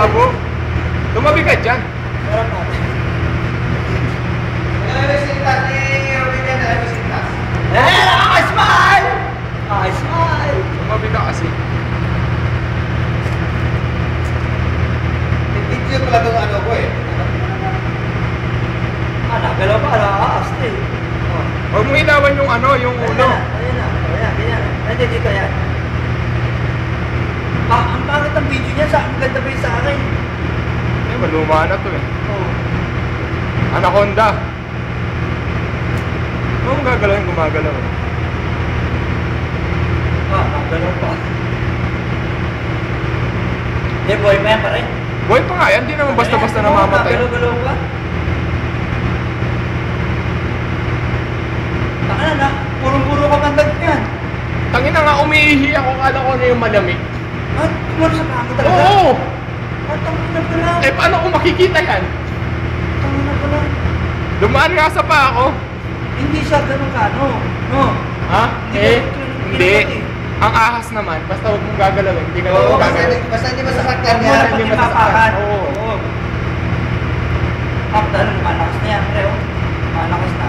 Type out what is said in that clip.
malabo. Tumabi ka dyan. Harap natin. Visitas ni Robin na visitas. Smile! Smile! Tumabi ka kasi. Video pala itong ano ko eh. Nagalaw pa, nakaasti. Huwag mo inawan yung ano, yung ulo. Ayan na, ganyan. Nandiyan dito yan. Ang pangit ang video niya, ang ganda pa yung sa akin. Eh, maluma na to eh. Oo. Anaconda. Oo, gagalaw yung gumagalaw. Nagalaw pa. Boy pa yan pa rin. Boy pa nga yan, di naman basta-basta namamatay. Nagalaw pa. Taka na, purong-puro ka kandag niyan. Tangina nga, umiihi ako, kala ko na yung malamig. Tumalo sa kama talaga? Oo! Tangin na pala. Eh, paano ko makikita yan? Tangin na pala. Dumaan nga sa pa ako. Hindi siya ganun ka, no? Ha? Hindi. Ang ahas naman, basta huwag mong gagalawin. Hindi ka Oo, naman gagawin. basta hindi masasaktan Hindi niya. mo na mapakan. Oo. Dahil malakas na yan, Reo. Malakas na.